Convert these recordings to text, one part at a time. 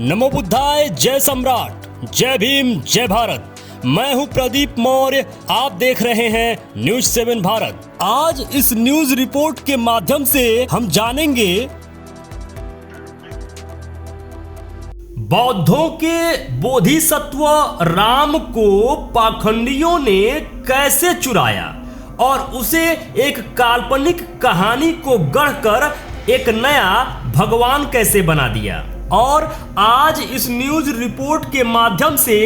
नमो बुद्धाय, जय सम्राट, जय भीम, जय भारत। मैं हूं प्रदीप मौर्य, आप देख रहे हैं न्यूज 7 भारत। आज इस न्यूज रिपोर्ट के माध्यम से हम जानेंगे बौद्धों के बोधिसत्व राम को पाखंडियों ने कैसे चुराया और उसे एक काल्पनिक कहानी को गढ़कर एक नया भगवान कैसे बना दिया। और आज इस न्यूज रिपोर्ट के माध्यम से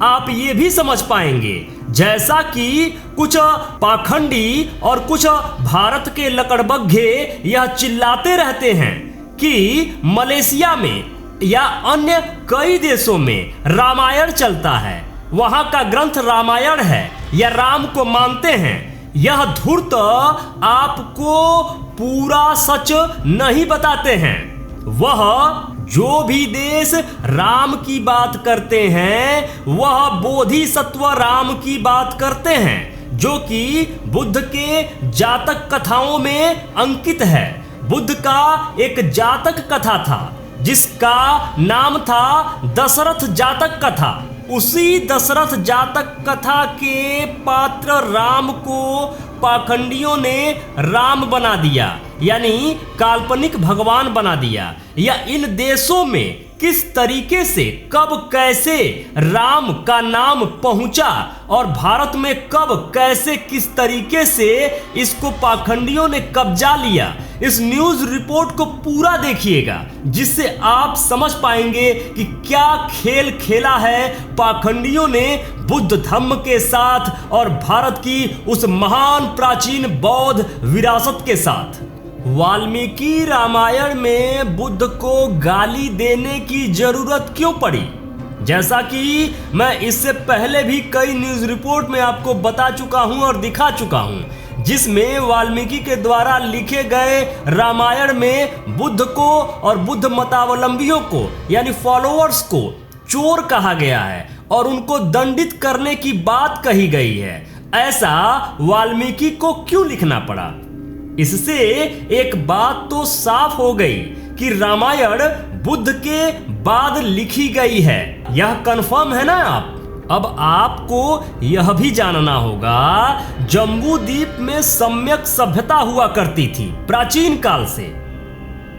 आप ये भी समझ पाएंगे, जैसा कि कुछ पाखंडी और कुछ भारत के लकड़बग्घे यह चिल्लाते रहते हैं कि मलेशिया में या अन्य कई देशों में रामायण चलता है, वहां का ग्रंथ रामायण है या राम को मानते हैं। यह धूर्त आपको पूरा सच नहीं बताते हैं। वह जो भी देश राम की बात करते हैं वह बोधिसत्व राम की बात करते हैं, जो कि बुद्ध के जातक कथाओं में अंकित है। बुद्ध का एक जातक कथा था जिसका नाम था दशरथ जातक कथा। उसी दशरथ जातक कथा के पात्र राम को पाखंडियों ने राम बना दिया, यानी काल्पनिक भगवान बना दिया। या इन देशों में किस तरीके से कब कैसे राम का नाम पहुंचा और भारत में कब कैसे किस तरीके से इसको पाखंडियों ने कब्जा लिया, इस न्यूज रिपोर्ट को पूरा देखिएगा, जिससे आप समझ पाएंगे कि क्या खेल खेला है पाखंडियों ने बुद्ध धम्म के साथ और भारत की उस महान प्राचीन बौद्ध विरासत के साथ। वाल्मीकि रामायण में बुद्ध को गाली देने की जरूरत क्यों पड़ी? जैसा कि मैं इससे पहले भी कई न्यूज रिपोर्ट में आपको बता चुका हूं और दिखा चुका हूं, जिसमें वाल्मीकि के द्वारा लिखे गए रामायण में बुद्ध को और बुद्ध मतावलंबियों को यानी फॉलोअर्स को चोर कहा गया है और उनको दंडित करने की बात कही गई है। ऐसा वाल्मीकि को क्यों लिखना पड़ा? इससे एक बात तो साफ हो गई कि रामायण बुद्ध के बाद लिखी गई है। यह कंफर्म है ना आप? अब आपको यह भी जानना होगा, जम्बू द्वीप में सम्यक सभ्यता हुआ करती थी प्राचीन काल से।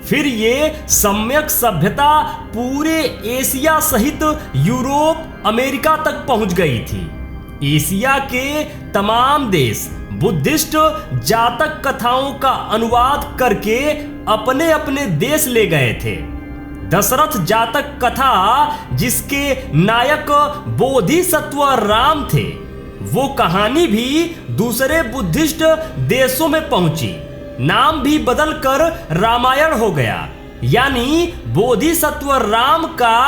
फिर ये सम्यक सभ्यता पूरे एशिया सहित यूरोप, अमेरिका तक पहुंच गई थी। एशिया के तमाम देश बुद्धिस्ट जातक कथाओं का अनुवाद करके अपने अपने देश ले गए थे। दशरथ जातक कथा, जिसके नायक बोधिसत्व राम थे, वो कहानी भी दूसरे बुद्धिस्ट देशों में पहुंची। नाम भी बदलकर रामायण हो गया, यानी बोधिसत्व राम का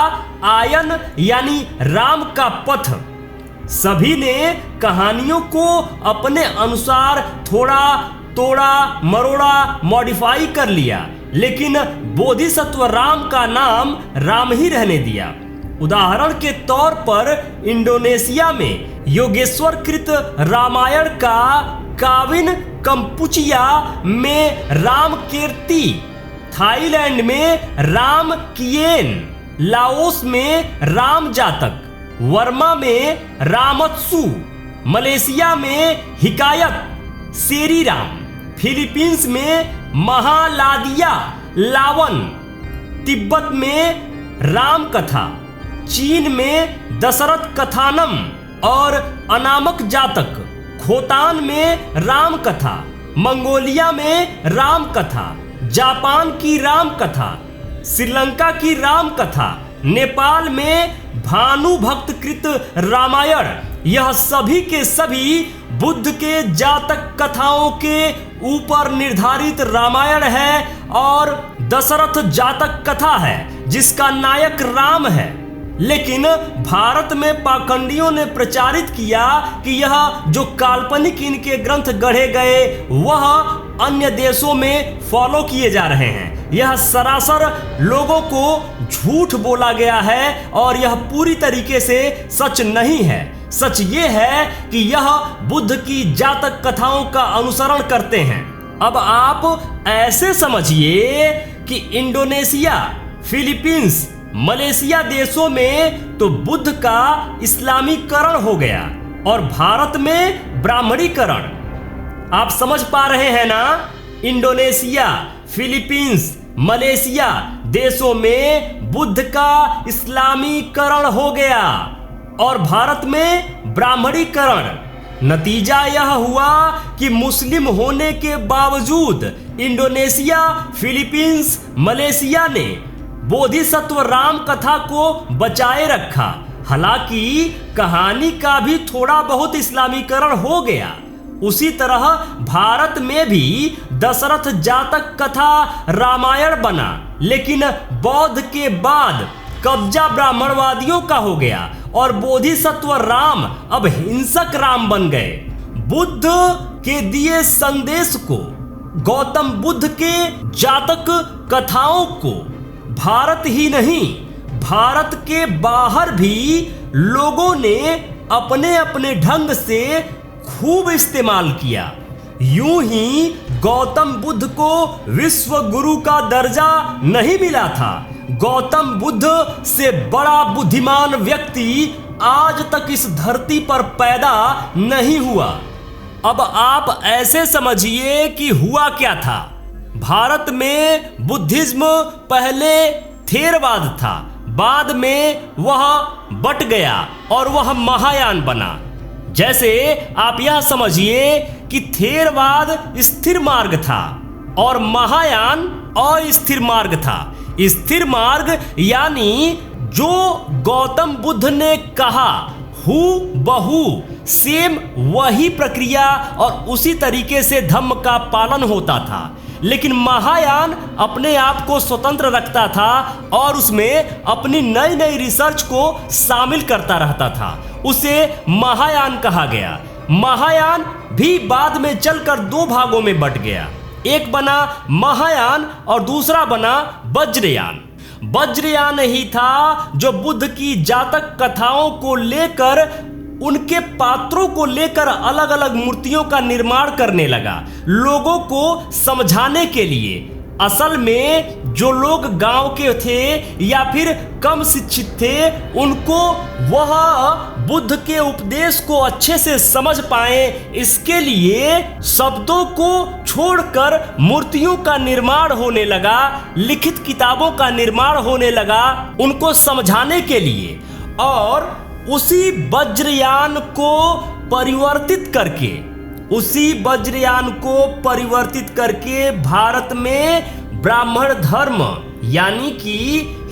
आयन यानी राम का पथ। सभी ने कहानियों को अपने अनुसार थोड़ा तोड़ा मरोड़ा मॉडिफाई कर लिया, लेकिन बोधिसत्व राम का नाम राम ही रहने दिया। उदाहरण के तौर पर इंडोनेशिया में योगेश्वरकृत रामायण का काविन कंपुचिया में राम कीर्ति, थाईलैंड में राम किएन, लाओस में राम जातक, वर्मा में रामत्सु, मलेशिया में हिकायत सेरी राम, फिलीपींस में महालादिया लावन, तिब्बत में राम कथा, चीन में दशरथ कथानम और अनामक जातक, खोतान में राम कथा, मंगोलिया में राम कथा, जापान की राम कथा, श्रीलंका की राम कथा, नेपाल में भानुभक्त कृत रामायण। यह सभी के सभी बुद्ध के जातक कथाओं के ऊपर निर्धारित रामायण है और दशरथ जातक कथा है जिसका नायक राम है। लेकिन भारत में पाखंडियों ने प्रचारित किया कि यह जो काल्पनिक इनके ग्रंथ गढ़े गए वह अन्य देशों में फॉलो किए जा रहे हैं। यह सरासर लोगों को झूठ बोला गया है और यह पूरी तरीके से सच नहीं है। सच ये है कि यह बुद्ध की जातक कथाओं का अनुसरण करते हैं। अब आप ऐसे समझिए कि इंडोनेशिया, फिलीपींस, मलेशिया देशों में तो बुद्ध का इस्लामीकरण हो गया और भारत में ब्राह्मणीकरण। आप समझ पा रहे हैं ना? इंडोनेशिया, फिलीपींस, मलेशिया देशों में बुद्ध का इस्लामीकरण हो गया और भारत में ब्राह्मणीकरण। नतीजा यह हुआ कि मुस्लिम होने के बावजूद इंडोनेशिया, फिलीपींस, मलेशिया ने बोधिसत्व राम कथा को बचाए रखा। हालांकि कहानी का भी थोड़ा बहुत इस्लामीकरण हो गया। उसी तरह भारत में भी दशरथ जातक कथा रामायण बना, लेकिन बौद्ध के बाद कब्जा ब्राह्मणवादियों का हो गया और बोधिसत्व राम अब हिंसक राम बन गए। बुद्ध के दिए संदेश को, गौतम बुद्ध के जातक कथाओं को भारत ही नहीं, भारत के बाहर भी लोगों ने अपने अपने ढंग से खूब इस्तेमाल किया। यूं ही गौतम बुद्ध को विश्व गुरु का दर्जा नहीं मिला था। गौतम बुद्ध से बड़ा बुद्धिमान व्यक्ति आज तक इस धरती पर पैदा नहीं हुआ। अब आप ऐसे समझिए कि हुआ क्या था। भारत में बुद्धिज्म पहले थेरवाद था, बाद में वह बट गया और वह महायान बना। जैसे आप यह समझिए कि थेरवाद स्थिर मार्ग था और महायान अस्थिर मार्ग था। स्थिर मार्ग यानी जो गौतम बुद्ध ने कहा हू बहू सेम वही प्रक्रिया और उसी तरीके से धम्म का पालन होता था। लेकिन महायान अपने आप को स्वतंत्र रखता था और उसमें अपनी नई नई रिसर्च को शामिल करता रहता था। उसे महायान कहा गया। महायान भी बाद में चलकर दो भागों में बट गया। एक बना महायान और दूसरा बना वज्रयान। वज्रयान ही था जो बुद्ध की जातक कथाओं को लेकर, उनके पात्रों को लेकर अलग अलग मूर्तियों का निर्माण करने लगा, लोगों को समझाने के लिए। असल में जो लोग गांव के थे या फिर कम शिक्षित थे, उनको वह बुद्ध के उपदेश को अच्छे से समझ पाए, इसके लिए शब्दों को छोड़कर मूर्तियों का निर्माण होने लगा, लिखित किताबों का निर्माण होने लगा उनको समझाने के लिए। और उसी वज्रयान को परिवर्तित करके भारत में ब्राह्मण धर्म यानी कि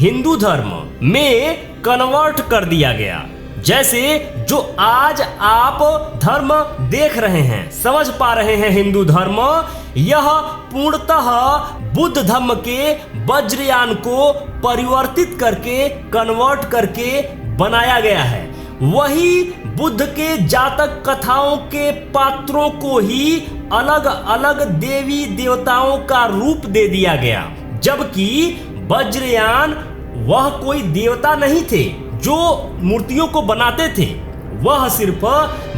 हिंदू धर्म में कन्वर्ट कर दिया गया। जैसे जो आज आप धर्म देख रहे हैं, समझ पा रहे हैं, हिंदू धर्म, यह पूर्णतः बुद्ध धर्म के वज्रयान को परिवर्तित करके, कन्वर्ट करके बनाया गया है। वही बुद्ध के जातक कथाओं के पात्रों को ही अलग अलग देवी देवताओं का रूप दे दिया गया, जबकि वज्रयान वह कोई देवता नहीं थे जो मूर्तियों को बनाते थे, वह सिर्फ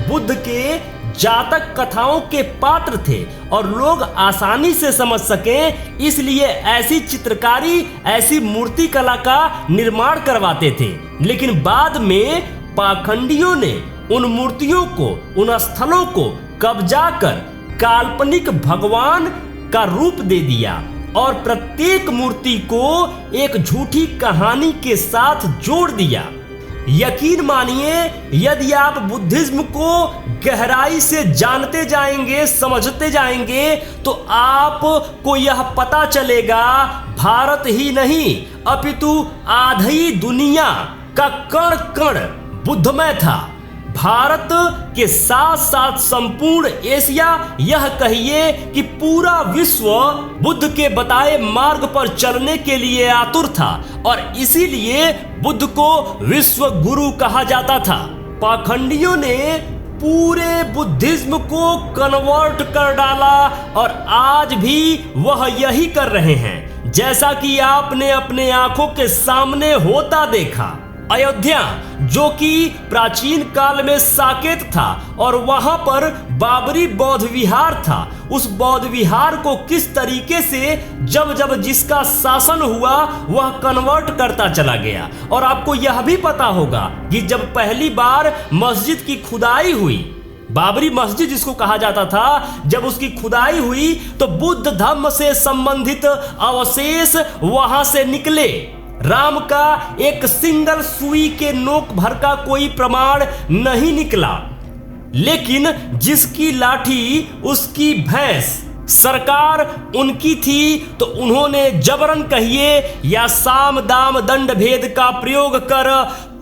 बुद्ध के जातक कथाओं के पात्र थे और लोग आसानी से समझ सकें इसलिए ऐसी चित्रकारी, ऐसी मूर्ति कला का निर्माण करवाते थे। लेकिन बाद में पाखंडियों ने उन मूर्तियों को, उन स्थलों को कब्जा कर काल्पनिक भगवान का रूप दे दिया और प्रत्येक मूर्ति को एक झूठी कहानी के साथ जोड़ दिया। यकीन मानिए, यदि आप बुद्धिज्म को गहराई से जानते जाएंगे, समझते जाएंगे, तो आपको यह पता चलेगा भारत ही नहीं अपितु आधी दुनिया का कण कण बुद्धमय था। भारत के साथ साथ संपूर्ण एशिया, यह कहिए कि पूरा विश्व बुद्ध के बताए मार्ग पर चलने के लिए आतुर था और इसीलिए बुद्ध को विश्व गुरु कहा जाता था। पाखंडियों ने पूरे बुद्धिज्म को कन्वर्ट कर डाला और आज भी वह यही कर रहे हैं, जैसा कि आपने अपने आंखों के सामने होता देखा। अयोध्या, जो कि प्राचीन काल में साकेत था और वहां पर बाबरी बौद्ध विहार था, उस बौद्ध विहार को किस तरीके से जब जब जिसका शासन हुआ वह कन्वर्ट करता चला गया। और आपको यह भी पता होगा कि जब पहली बार मस्जिद की खुदाई हुई, बाबरी मस्जिद जिसको कहा जाता था, जब उसकी खुदाई हुई तो बुद्ध धर्म से संबंधित अवशेष वहां से निकले। राम का एक सिंगल सुई के नोक भर का कोई प्रमाण नहीं निकला, लेकिन जिसकी लाठी उसकी भैंस, सरकार उनकी थी तो उन्होंने जबरन कहिए या साम दाम दंड भेद का प्रयोग कर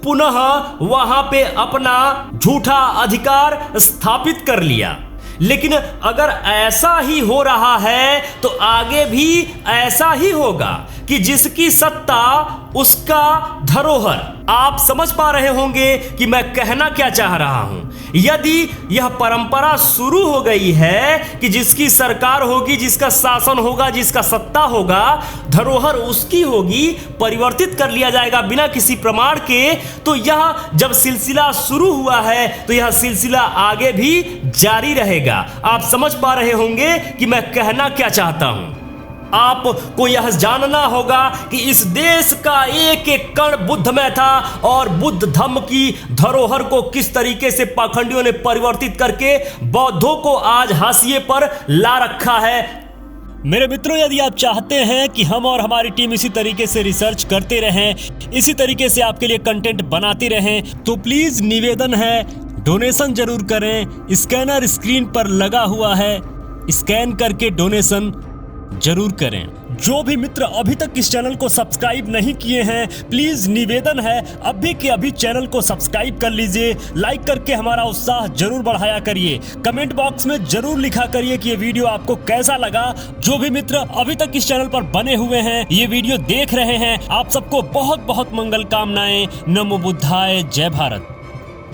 पुनः वहां पे अपना झूठा अधिकार स्थापित कर लिया। लेकिन अगर ऐसा ही हो रहा है तो आगे भी ऐसा ही होगा कि जिसकी सत्ता उसका धरोहर। आप समझ पा रहे होंगे कि मैं कहना क्या चाह रहा हूं। यदि यह परंपरा शुरू हो गई है कि जिसकी सरकार होगी, जिसका शासन होगा, जिसका सत्ता होगा, धरोहर उसकी होगी, परिवर्तित कर लिया जाएगा बिना किसी प्रमाण के, तो यह जब सिलसिला शुरू हुआ है तो यह सिलसिला आगे भी जारी रहेगा। आप समझ पा रहे होंगे कि मैं कहना क्या चाहता हूं। आपको यह जानना होगा कि इस देश का एक एक कण बुद्धमय था और बुद्ध धर्म की धरोहर को किस तरीके से पाखंडियों ने परिवर्तित करके बौद्धों को आज हाशिए पर ला रखा है। मेरे मित्रों, यदि आप चाहते हैं कि हम और हमारी टीम इसी तरीके से रिसर्च करते रहें, इसी तरीके से आपके लिए कंटेंट बनाते रहें, तो प्लीज निवेदन है, डोनेशन जरूर करें। स्कैनर स्क्रीन पर लगा हुआ है, स्कैन करके डोनेशन जरूर करें। जो भी मित्र अभी तक इस चैनल को सब्सक्राइब नहीं किए हैं, प्लीज निवेदन है अभी के अभी चैनल को सब्सक्राइब कर लीजिए। लाइक करके हमारा उत्साह जरूर बढ़ाया करिए। कमेंट बॉक्स में जरूर लिखा करिए कि ये वीडियो आपको कैसा लगा। जो भी मित्र अभी तक इस चैनल पर बने हुए हैं, ये वीडियो देख रहे हैं, आप सबको बहुत बहुत मंगल कामनाएं। नमो बुद्धाय, जय भारत।